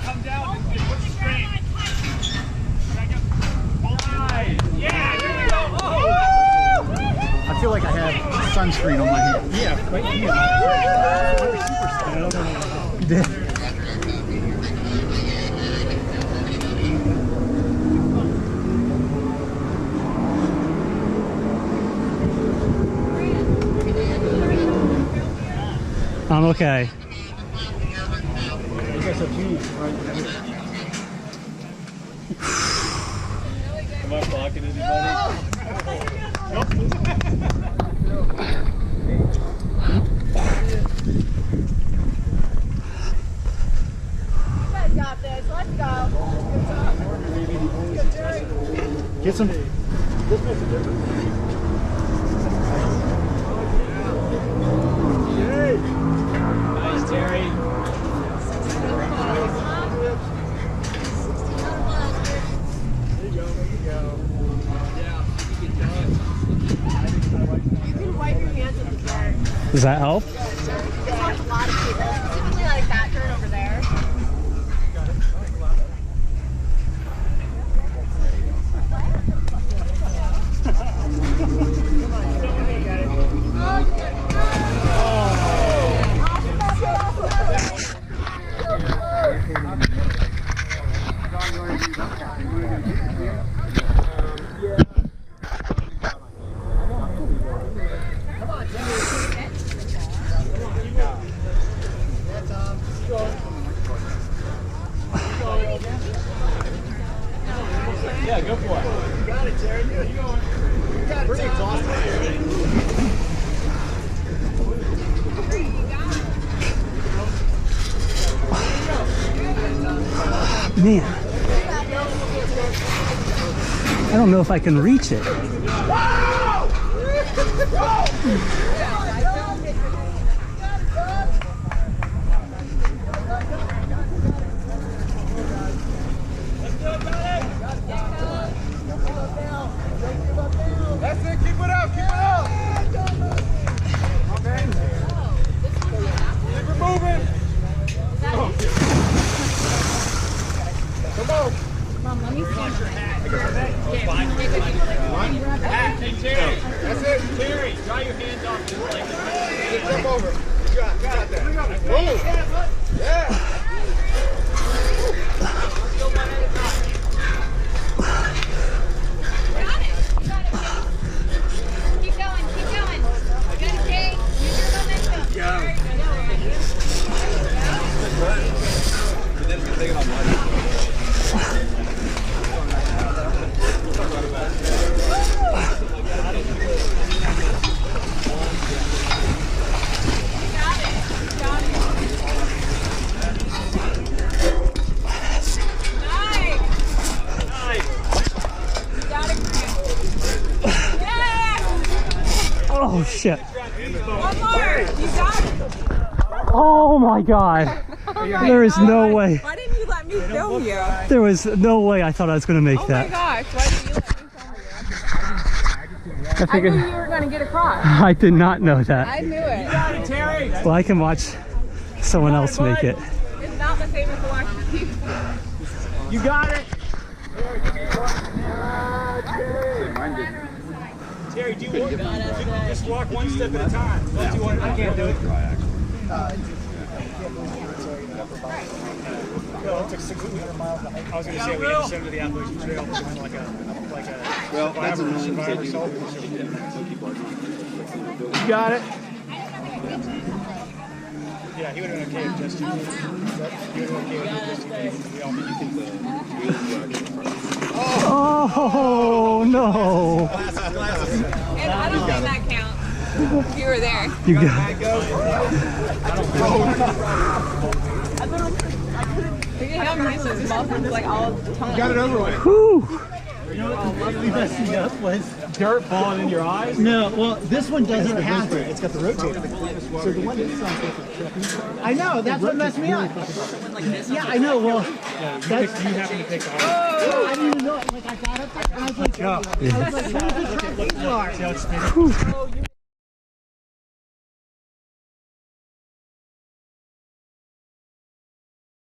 come down and put the strength. Yeah, here we go. Oh. I feel like I have sunscreen on my hand. Yeah, right here. You did. I'm okay. You guys have cheese, right? Am I blocking anybody? Nope. You guys got this. Let's go. Good job. Get some. This makes a difference. Nice, Terry. Does that help? A lot of people, typically like that turn over there. Yeah, go for it. You got it, Terry. You going? You got it. Pretty exhausted. Man, I don't know if I can reach it. That's it. Keep it up. Keep it up. Okay. Keep it moving. Come on. Mom, let me see. Hey, Terry. That's it. Terry, dry your hands off. Jump over. You got that. Move. Yeah. Keep going, keep going. Good, Kate. Use your momentum. Oh shit. One more. You got it. Oh my god. There is no way. Why didn't you let me film you? There was no way I thought I was going to make Oh that. my gosh, why didn't you let me film you? I knew you were going to get across. I did not know that. I knew it. Got it, Terry. Well, I can watch someone else make it. It's not the same as the watching people. You got it. Terry, do you want just walk one step at a time? Don't you want? I can't do it. No, it took 600 miles. I was going to say we had to send to the Appalachian Trail, like a survivor soldier. You got it. Yeah, he would have been okay with just you. He would have been okay with just you. We all Oh no! And I don't think that counts. You were there. You got it. Look at how he uses his muscles like all the time. got it over with. Whew. You know what really messed me up was Dirt falling in your eyes? no. Well, this one doesn't have it. It's got the rotator. So the one that's I know that's what messed me up. Yeah, I know. Well, that's You happen to pick the I didn't even know. Like I got up there and I was like, Yeah. I was like, where's the traffic bar? See how it's spinning?